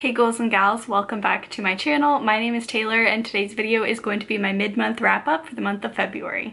Hey girls and gals, welcome back to my channel. My name is Taylor and today's video is going to be my mid-month wrap-up for the month of February.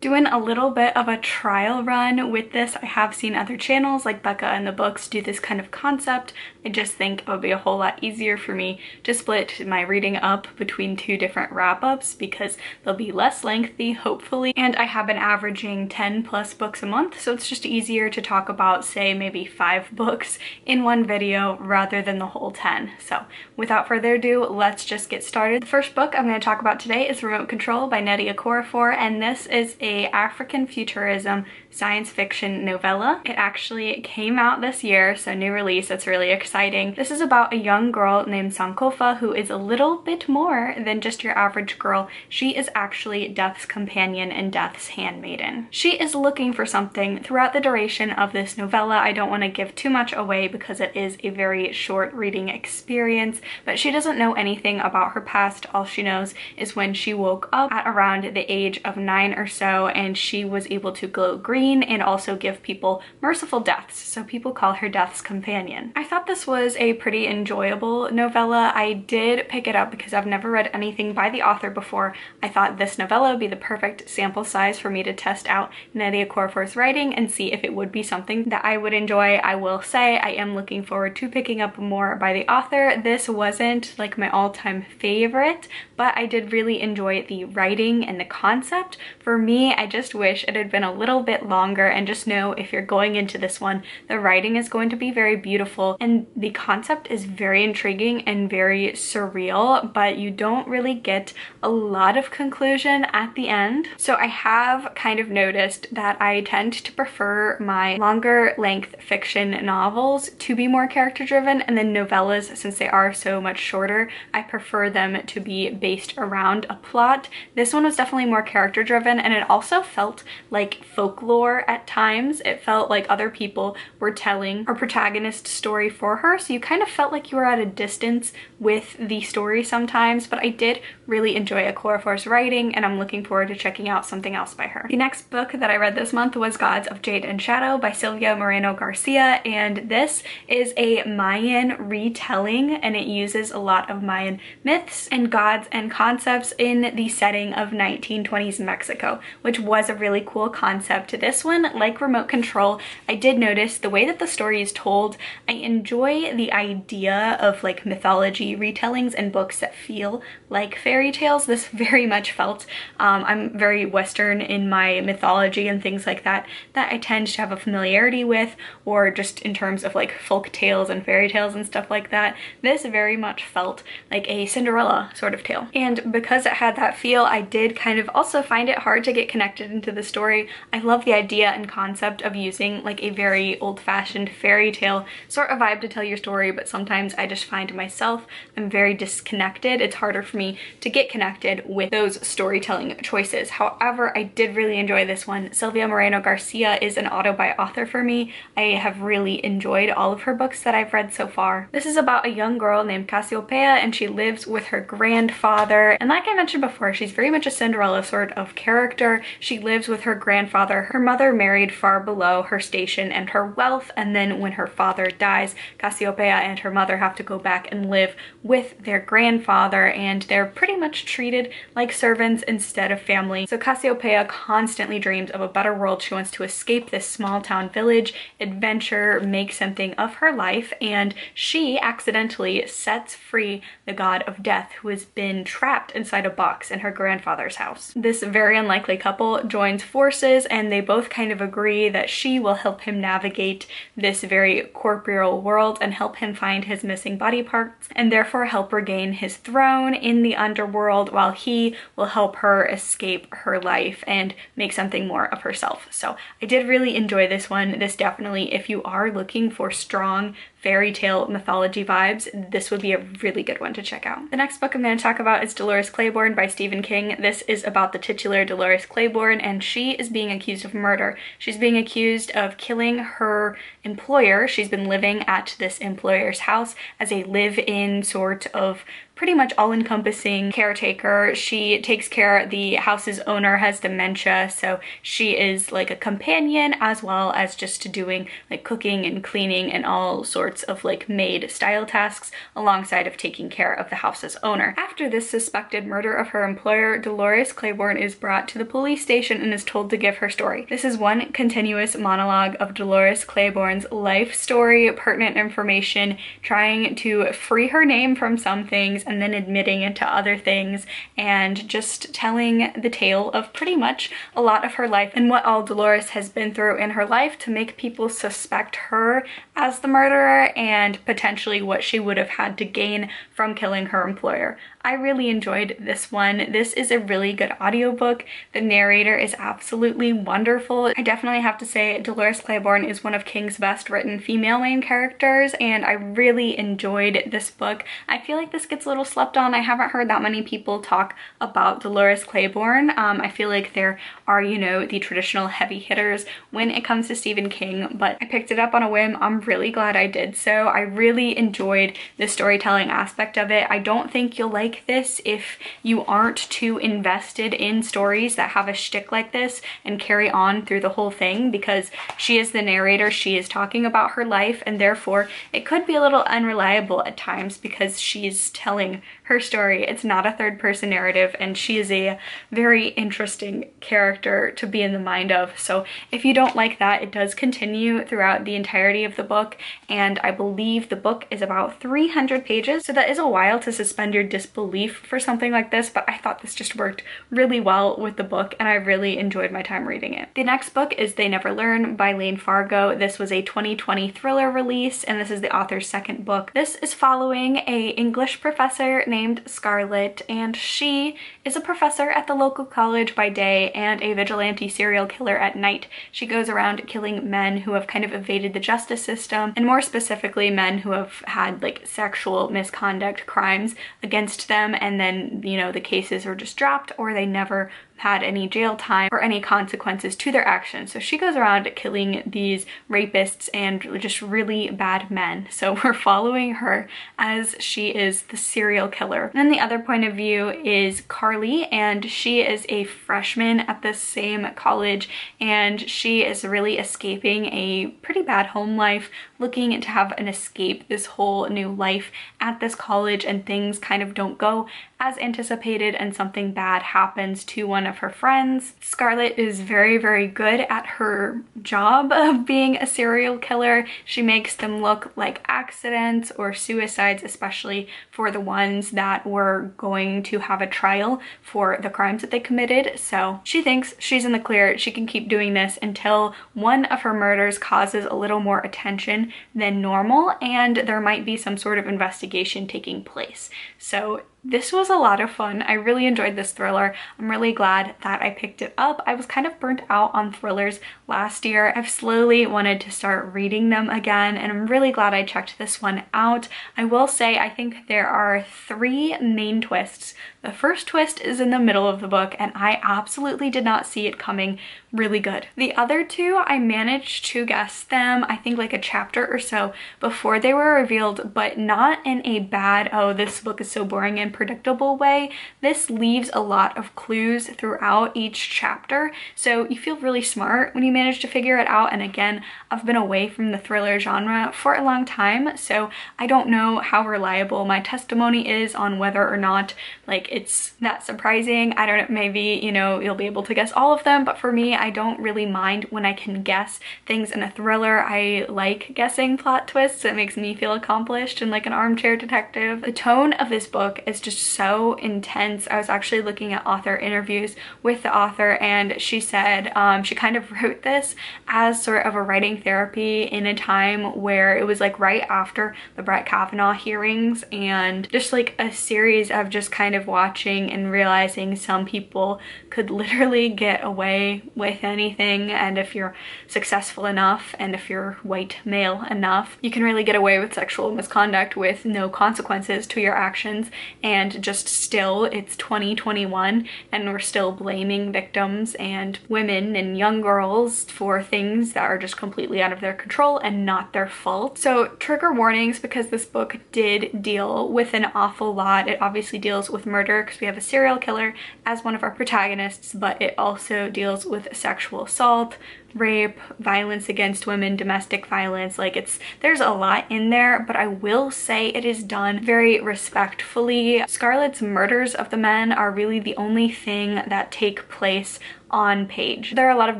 Doing a little bit of a trial run with this. I have seen other channels like Becca and the Books do this kind of concept. I just think it would be a whole lot easier for me to split my reading up between two different wrap-ups because they'll be less lengthy, hopefully. And I have been averaging 10 plus books a month, so it's just easier to talk about, say, maybe 5 books in one video rather than the whole 10. So without further ado, let's just get started. The first book I'm going to talk about today is Remote Control by Nnedi Okorafor, and this is a African futurism science fiction novella. It actually came out this year, so new release. It's really exciting. This is about a young girl named Sankofa who is a little bit more than just your average girl. She is actually Death's companion and Death's handmaiden. She is looking for something throughout the duration of this novella. I don't want to give too much away because it is a very short reading experience, but she doesn't know anything about her past. All she knows is when she woke up at around the age of 9 or so, and she was able to glow green and also give people merciful deaths, so people call her Death's companion. I thought this was a pretty enjoyable novella. I did pick it up because I've never read anything by the author before. I thought this novella would be the perfect sample size for me to test out Nnedi Okorafor's writing and see if it would be something that I would enjoy. I will say I am looking forward to picking up more by the author. This wasn't like my all-time favorite, but I did really enjoy the writing and the concept. For me, I just wish it had been a little bit longer, and just know if you're going into this one, the writing is going to be very beautiful and the concept is very intriguing and very surreal, but you don't really get a lot of conclusion at the end. So I have kind of noticed that I tend to prefer my longer length fiction novels to be more character driven, and then novellas, since they are so much shorter, I prefer them to be based around a plot. This one was definitely more character driven, and it also felt like folklore at times. It felt like other people were telling our protagonist's story for her, so you kind of felt like you were at a distance with the story sometimes, but I did really enjoy Okorafor's writing and I'm looking forward to checking out something else by her. The next book that I read this month was Gods of Jade and Shadow by Silvia Moreno-Garcia, and this is a Mayan retelling, and it uses a lot of Mayan myths and gods and concepts in the setting of 1920s Mexico, which was a really cool concept. This one, like Remote Control, I did notice the way that the story is told. I enjoy the idea of like mythology retellings and books that feel like fairy tales. This very much felt, I'm very Western in my mythology and things like that I tend to have a familiarity with, or just in terms of like folk tales and fairy tales and stuff like that. This very much felt like a Cinderella sort of tale. And because it had that feel, I did kind of also find it hard to get connected into the story. I love the idea and concept of using like a very old-fashioned fairy tale sort of vibe to tell your story, but sometimes I just find myself I'm very disconnected. It's harder for me to get connected with those storytelling choices. However, I did really enjoy this one. Silvia Moreno-Garcia is an auto-buy author for me. I have really enjoyed all of her books that I've read so far. This is about a young girl named Cassiopeia, and she lives with her grandfather, and like I mentioned before, she's very much a Cinderella sort of character. She lives with her grandfather. Her mother married far below her station and her wealth, and then when her father dies, Cassiopeia and her mother have to go back and live with their grandfather, and they're pretty much treated like servants instead of family. So Cassiopeia constantly dreams of a better world. She wants to escape this small town village, adventure, make something of her life, and she accidentally sets free the god of death who has been trapped inside a box in her grandfather's house. This very unlikely couple joins forces, and they both kind of agree that she will help him navigate this very corporeal world and help him find his missing body parts, and therefore help regain his throne in the underworld, while he will help her escape her life and make something more of herself. So I did really enjoy this one. This definitely, if you are looking for strong fairy tale mythology vibes, this would be a really good one to check out. The next book I'm going to talk about is Dolores Claiborne by Stephen King. This is about the titular Dolores Claiborne, and she is being accused of murder. She's being accused of killing her employer. She's been living at this employer's house as a live-in sort of pretty much all-encompassing caretaker. She takes care, the house's owner has dementia, so she is like a companion as well as just doing like cooking and cleaning and all sorts of like maid style tasks alongside of taking care of the house's owner. After this suspected murder of her employer, Dolores Claiborne is brought to the police station and is told to give her story. This is one continuous monologue of Dolores Claiborne's life story, pertinent information, trying to free her name from some things and then admitting it to other things, and just telling the tale of pretty much a lot of her life and what all Dolores has been through in her life to make people suspect her as the murderer and potentially what she would have had to gain from killing her employer. I really enjoyed this one. This is a really good audiobook. The narrator is absolutely wonderful. I definitely have to say Dolores Claiborne is one of King's best written female main characters, and I really enjoyed this book. I feel like this gets a little slept on. I haven't heard that many people talk about Dolores Claiborne. I feel like there are, you know, the traditional heavy hitters when it comes to Stephen King, but I picked it up on a whim. I'm really glad I did so. I really enjoyed the storytelling aspect of it. I don't think you'll like this if you aren't too invested in stories that have a shtick like this and carry on through the whole thing, because she is the narrator, she is talking about her life, and therefore it could be a little unreliable at times because she's telling her story. It's not a third-person narrative, and she is a very interesting character to be in the mind of. So if you don't like that, it does continue throughout the entirety of the book, and I believe the book is about 300 pages, so that is a while to suspend your disbelief for something like this, but I thought this just worked really well with the book and I really enjoyed my time reading it. The next book is They Never Learn by Layne Fargo. This was a 2020 thriller release, and this is the author's second book. This is following a English professor named Scarlett, and she is a professor at the local college by day and a vigilante serial killer at night. She goes around killing men who have kind of evaded the justice system, and more specifically men who have had like sexual misconduct crimes against them, and then, you know, the cases are just dropped or they never had any jail time or any consequences to their actions. So she goes around killing these rapists and just really bad men. So we're following her as she is the serial killer. And then the other point of view is Carly, and she is a freshman at the same college, and she is really escaping a pretty bad home life, looking to have an escape, this whole new life at this college, and things kind of don't go as anticipated and something bad happens to one of her friends. Scarlett is very, very good at her job of being a serial killer. She makes them look like accidents or suicides, especially for the ones that were going to have a trial for the crimes that they committed. So she thinks she's in the clear. She can keep doing this until one of her murders causes a little more attention than normal, and there might be some sort of investigation taking place. So this was a lot of fun. I really enjoyed this thriller. I'm really glad that I picked it up. I was kind of burnt out on thrillers last year. I've slowly wanted to start reading them again, and I'm really glad I checked this one out. I will say I think there are 3 main twists. The first twist is in the middle of the book, and I absolutely did not see it coming. Really good. The other 2, I managed to guess them, I think like a chapter or so before they were revealed, but not in a bad, oh, this book is so boring and predictable way. This leaves a lot of clues throughout each chapter, so you feel really smart when you manage to figure it out. And again, I've been away from the thriller genre for a long time, so I don't know how reliable my testimony is on whether or not like it's that surprising. I don't know, maybe, you know, you'll be able to guess all of them, but for me, I don't really mind when I can guess things in a thriller. I like guessing plot twists. It makes me feel accomplished and like an armchair detective. The tone of this book is just so intense. I was actually looking at author interviews with the author, and she said she kind of wrote this as sort of a writing therapy in a time where it was like right after the Brett Kavanaugh hearings, and just like a series of just kind of watching and realizing some people could literally get away with with anything, and if you're successful enough and if you're white male enough, you can really get away with sexual misconduct with no consequences to your actions. And just still, it's 2021 and we're still blaming victims and women and young girls for things that are just completely out of their control and not their fault. So trigger warnings, because this book did deal with an awful lot. It obviously deals with murder because we have a serial killer as one of our protagonists, but it also deals with sexual assault, rape, violence against women, domestic violence. Like, there's a lot in there, but I will say it is done very respectfully. Scarlett's murders of the men are really the only thing that take place on page. There are a lot of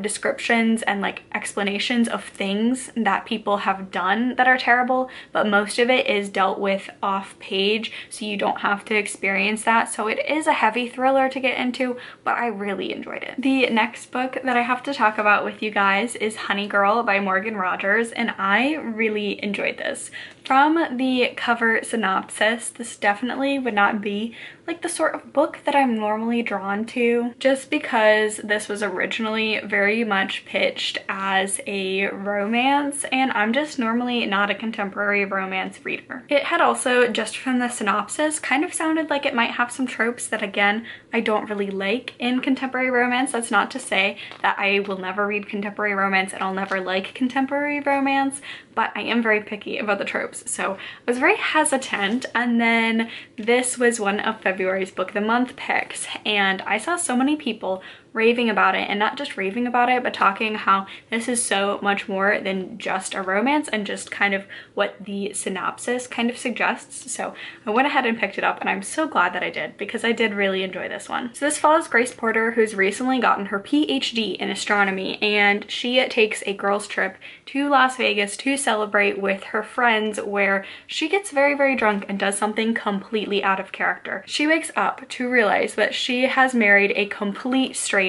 descriptions and like explanations of things that people have done that are terrible, but most of it is dealt with off page, so you don't have to experience that. So it is a heavy thriller to get into, but I really enjoyed it. The next book that I have to talk about with you guys is Honey Girl by Morgan Rogers, and I really enjoyed this. From the cover synopsis, this definitely would not be like the sort of book that I'm normally drawn to, just because this was originally very much pitched as a romance, and I'm just normally not a contemporary romance reader. It had also, just from the synopsis, kind of sounded like it might have some tropes that, again, I don't really like in contemporary romance. That's not to say that I will never read contemporary romance and I'll never like contemporary romance, but I am very picky about the tropes. So I was very hesitant, and then this was one of February's Book of the Month picks, and I saw so many people raving about it, and not just raving about it, but talking how this is so much more than just a romance and just kind of what the synopsis kind of suggests. So I went ahead and picked it up, and I'm so glad that I did, because I did really enjoy this one. So this follows Grace Porter, who's recently gotten her PhD in astronomy, and she takes a girls trip to Las Vegas to celebrate with her friends, where she gets very, very drunk and does something completely out of character. She wakes up to realize that she has married a complete stranger.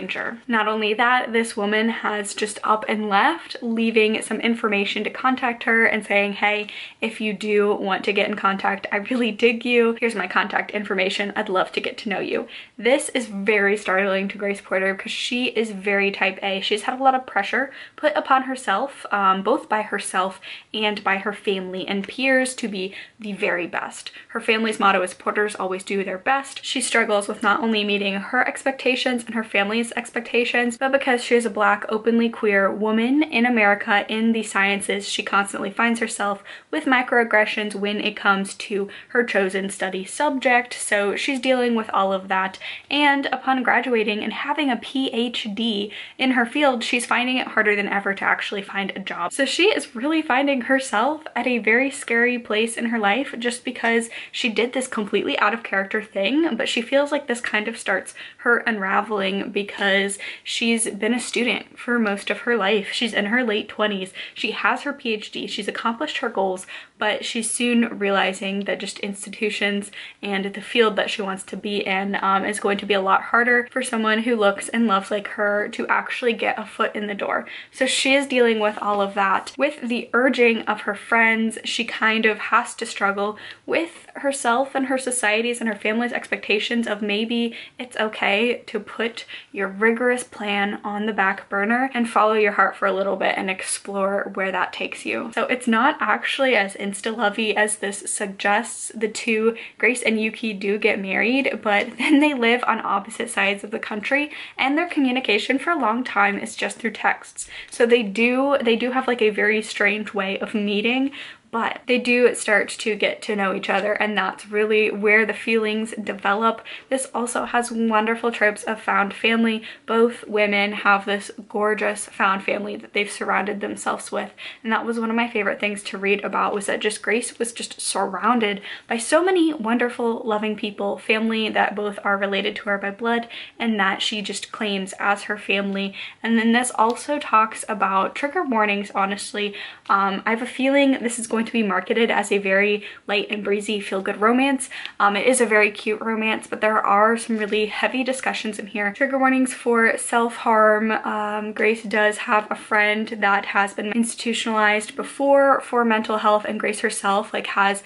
Not only that, this woman has just up and left, leaving some information to contact her and saying, hey, if you do want to get in contact, I really dig you. Here's my contact information. I'd love to get to know you. This is very startling to Grace Porter because she is very type A. She's had a lot of pressure put upon herself, both by herself and by her family and peers, to be the very best. Her family's motto is Porters always do their best. She struggles with not only meeting her expectations and her family's expectations, but because she is a Black, openly queer woman in America in the sciences, she constantly finds herself with microaggressions when it comes to her chosen study subject. So she's dealing with all of that, and upon graduating and having a PhD in her field, she's finding it harder than ever to actually find a job. So she is really finding herself at a very scary place in her life, just because she did this completely out of character thing, but she feels like this kind of starts her unraveling because she's been a student for most of her life. She's in her late 20s. She has her PhD. She's accomplished her goals, but she's soon realizing that just institutions and the field that she wants to be in is going to be a lot harder for someone who looks and loves like her to actually get a foot in the door. So she is dealing with all of that. With the urging of her friends, she kind of has to struggle with herself and her society's and her family's expectations of maybe it's okay to put your rigorous plan on the back burner and follow your heart for a little bit and explore where that takes you. So it's not actually as insta-lovey as this suggests. The two, Grace and Yuki, do get married, but then they live on opposite sides of the country, and their communication for a long time is just through texts. So they do have like a very strange way of meeting, but they do start to get to know each other, and that's really where the feelings develop. This also has wonderful tropes of found family. Both women have this gorgeous found family that they've surrounded themselves with, and that was one of my favorite things to read about, was that just Grace was just surrounded by so many wonderful, loving people, family that both are related to her by blood and that she just claims as her family. And then this also talks about trigger warnings, honestly. I have a feeling this is going to be marketed as a very light and breezy feel-good romance. It is a very cute romance, but there are some really heavy discussions in here. Trigger warnings for self-harm. Grace does have a friend that has been institutionalized before for mental health, and Grace herself like has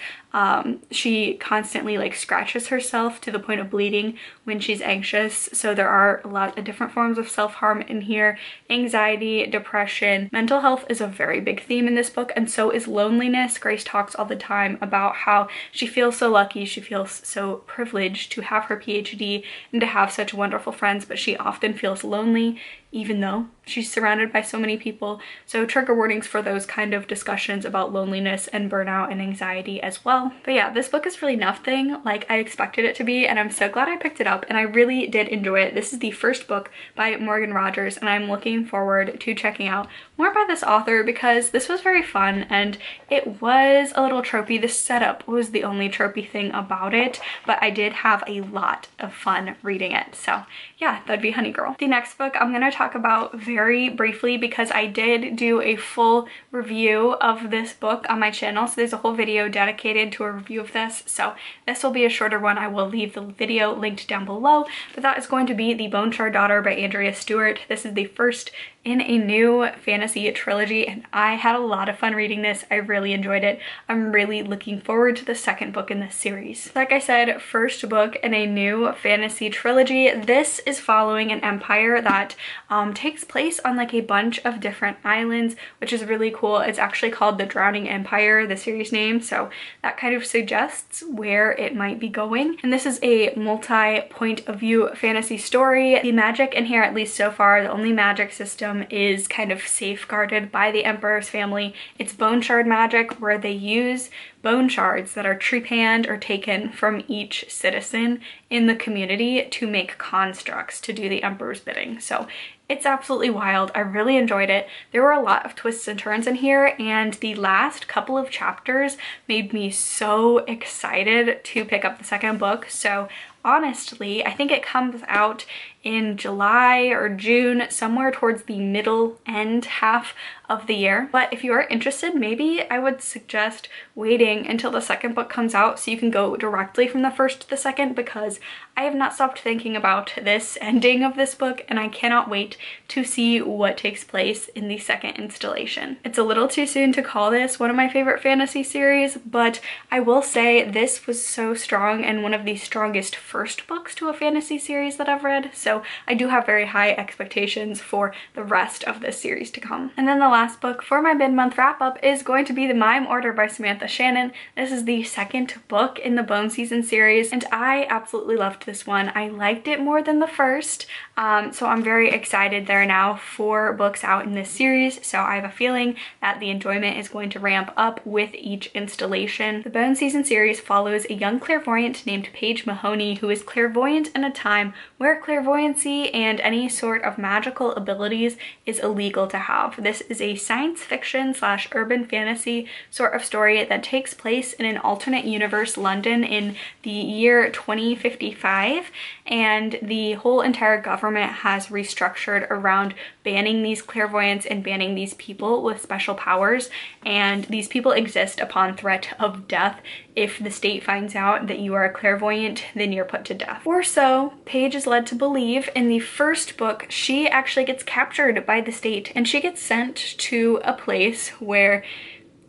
She constantly like scratches herself to the point of bleeding when she's anxious. So there are a lot of different forms of self-harm in here. Anxiety, depression, mental health is a very big theme in this book, and so is loneliness. Grace talks all the time about how she feels so lucky, she feels so privileged to have her PhD and to have such wonderful friends, but she often feels lonely even though she's surrounded by so many people. So trigger warnings for those kind of discussions about loneliness and burnout and anxiety as well. But yeah, this book is really nothing like I expected it to be, and I'm so glad I picked it up, and I really did enjoy it. This is the first book by Morgan Rogers, and I'm looking forward to checking out more by this author because this was very fun and it was a little tropey. The setup was the only tropey thing about it, but I did have a lot of fun reading it. So yeah, that'd be Honey Girl. The next book I'm gonna talk about very briefly because I did do a full review of this book on my channel. So there's a whole video dedicated to a review of this. So this will be a shorter one. I will leave the video linked down below, but that is going to be The Bone Shard Daughter by Andrea Stewart. This is the first in a new fantasy trilogy, and I had a lot of fun reading this. I really enjoyed it. I'm really looking forward to the second book in this series. Like I said, first book in a new fantasy trilogy. This is following an empire that takes place on like a bunch of different islands, which is really cool. It's actually called The Drowning Empire, the series name, so that kind of suggests where it might be going. And this is a multi-point of view fantasy story. The magic in here, at least so far, the only magic system is kind of safeguarded by the Emperor's family. It's bone shard magic, where they use bone shards that are trepanned or taken from each citizen in the community to make constructs to do the Emperor's bidding. So it's absolutely wild. I really enjoyed it. There were a lot of twists and turns in here, and the last couple of chapters made me so excited to pick up the second book. So honestly, I think it comes out in July or June, somewhere towards the middle end half of the year. But if you are interested, maybe I would suggest waiting until the second book comes out so you can go directly from the first to the second, because I have not stopped thinking about this ending of this book and I cannot wait to see what takes place in the second installation. It's a little too soon to call this one of my favorite fantasy series, but I will say this was so strong and one of the strongest first books to a fantasy series that I've read. So I do have very high expectations for the rest of this series to come. And then the last book for my mid-month wrap-up is going to be The Mime Order by Samantha Shannon. This is the second book in the Bone Season series, and I absolutely loved this one. I liked it more than the first, so I'm very excited. There are now 4 books out in this series, so I have a feeling that the enjoyment is going to ramp up with each installation. The Bone Season series follows a young clairvoyant named Paige Mahoney who is clairvoyant in a time where clairvoyancy and any sort of magical abilities is illegal to have. This is a science fiction / urban fantasy sort of story that takes place in an alternate universe London in the year 2055, and the whole entire government has restructured around banning these clairvoyants and banning these people with special powers, and these people exist upon threat of death. If the state finds out that you are a clairvoyant, then you're put to death. Or so Paige is led to believe. In the first book, she actually gets captured by the state and she gets sent to a place where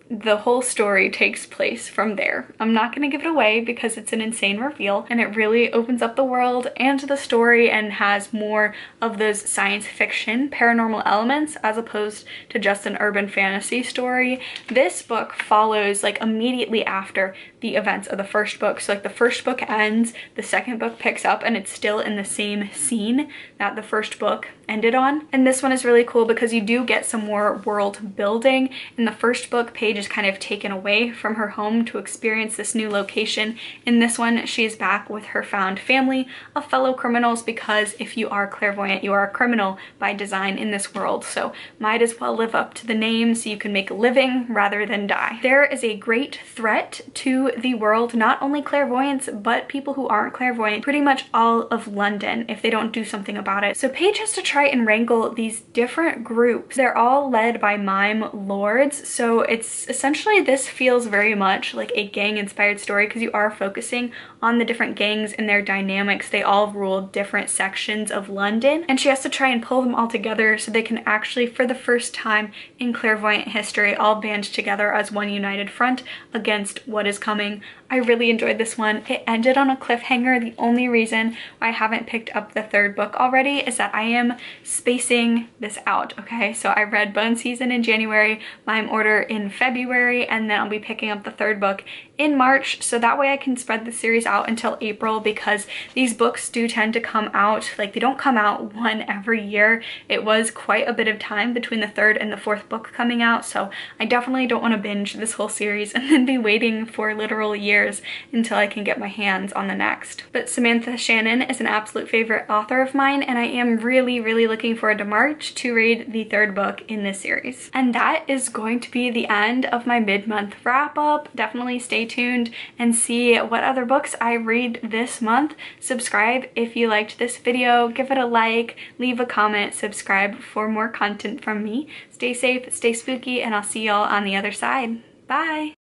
the whole story takes place from there. I'm not going to give it away because it's an insane reveal, and it really opens up the world and the story and has more of those science fiction paranormal elements as opposed to just an urban fantasy story. This book follows like immediately after the events of the first book. So like the first book ends, the second book picks up, and it's still in the same scene that the first book ended on. And this one is really cool because you do get some more world building. In the first book, Paige is kind of taken away from her home to experience this new location. In this one, she is back with her found family of fellow criminals, because if you are clairvoyant, you are a criminal by design in this world. So might as well live up to the name so you can make a living rather than die. There is a great threat to the world, not only clairvoyants, but people who aren't clairvoyant, pretty much all of London, if they don't do something about it. So Paige has to try try and wrangle these different groups. They're all led by mime lords, so it's essentially, this feels very much like a gang-inspired story because you are focusing on the different gangs and their dynamics. They all rule different sections of London, and she has to try and pull them all together so they can actually, for the first time in clairvoyant history, all band together as one united front against what is coming. I really enjoyed this one. It ended on a cliffhanger. The only reason why I haven't picked up the third book already is that I am spacing this out, okay? So I read Bone Season in January, Mime Order in February, and then I'll be picking up the third book in March, so that way I can spread the series out until April, because these books do tend to come out, like, they don't come out one every year. It was quite a bit of time between the third and the fourth book coming out, so I definitely don't want to binge this whole series and then be waiting for literal years until I can get my hands on the next. But Samantha Shannon is an absolute favorite author of mine, and I am really, really looking forward to March to read the third book in this series. And that is going to be the end of my mid-month wrap-up. Definitely stay tuned and see what other books I read this month. Subscribe if you liked this video, give it a like, leave a comment, subscribe for more content from me. Stay safe, stay spooky, and I'll see y'all on the other side. Bye!